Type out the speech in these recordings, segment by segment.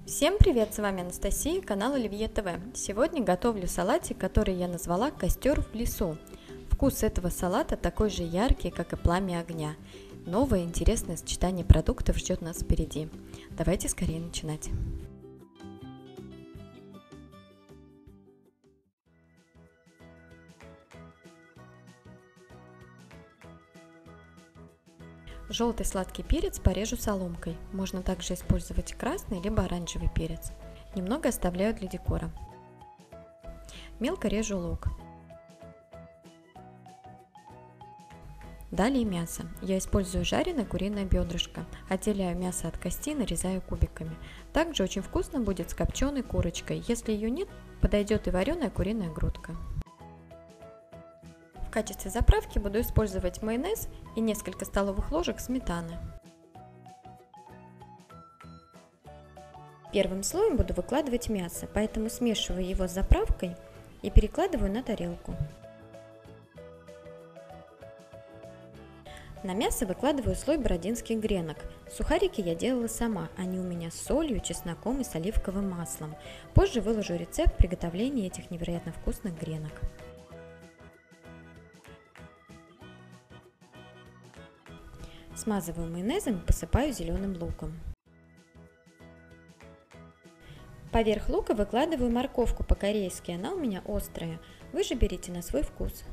Всем привет, с вами Анастасия, канал Оливье ТВ. Сегодня готовлю салатик, который я назвала «Костер в лесу». Вкус этого салата такой же яркий, как и пламя огня. Новое интересное сочетание продуктов ждет нас впереди. Давайте скорее начинать. Желтый сладкий перец порежу соломкой. Можно также использовать красный либо оранжевый перец. Немного оставляю для декора. Мелко режу лук. Далее мясо. Я использую жареное куриное бедрышко. Отделяю мясо от кости и нарезаю кубиками. Также очень вкусно будет с копченой курочкой. Если ее нет, подойдет и вареная куриная грудка. В качестве заправки буду использовать майонез и несколько столовых ложек сметаны. Первым слоем буду выкладывать мясо, поэтому смешиваю его с заправкой и перекладываю на тарелку. На мясо выкладываю слой бородинских гренок. Сухарики я делала сама, они у меня с солью, чесноком и с оливковым маслом. Позже выложу рецепт приготовления этих невероятно вкусных гренок. Смазываю майонезом и посыпаю зеленым луком. Поверх лука выкладываю морковку по-корейски, она у меня острая. Вы же берите на свой вкус.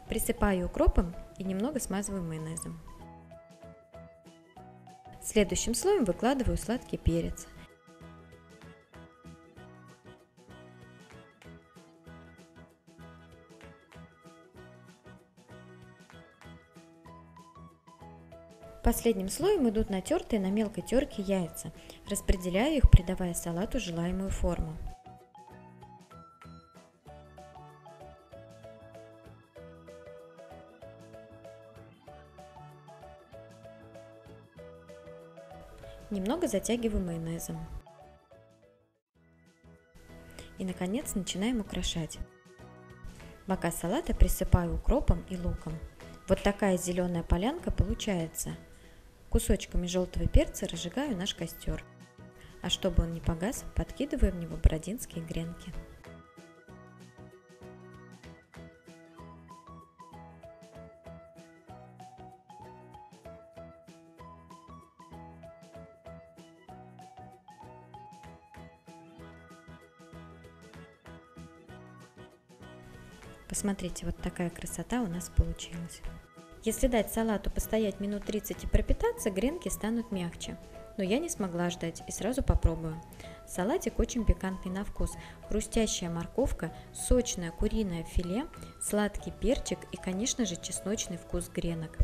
Присыпаю укропом и немного смазываю майонезом. Следующим слоем выкладываю сладкий перец. Последним слоем идут натертые на мелкой терке яйца. Распределяю их, придавая салату желаемую форму. Немного затягиваю майонезом. И наконец начинаем украшать. Бока салата присыпаю укропом и луком. Вот такая зеленая полянка получается. Кусочками желтого перца разжигаю наш костер. А чтобы он не погас, подкидываю в него бородинские гренки. Посмотрите, вот такая красота у нас получилась. Если дать салату постоять минут 30 и пропитаться, гренки станут мягче. Но я не смогла ждать и сразу попробую. Салатик очень пикантный на вкус. Хрустящая морковка, сочное куриное филе, сладкий перчик и, конечно же, чесночный вкус гренок.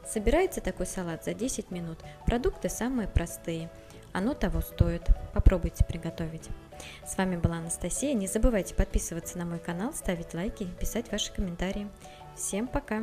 Собирается такой салат за 10 минут. Продукты самые простые. Оно того стоит. Попробуйте приготовить. С вами была Анастасия. Не забывайте подписываться на мой канал, ставить лайки и писать ваши комментарии. Всем пока!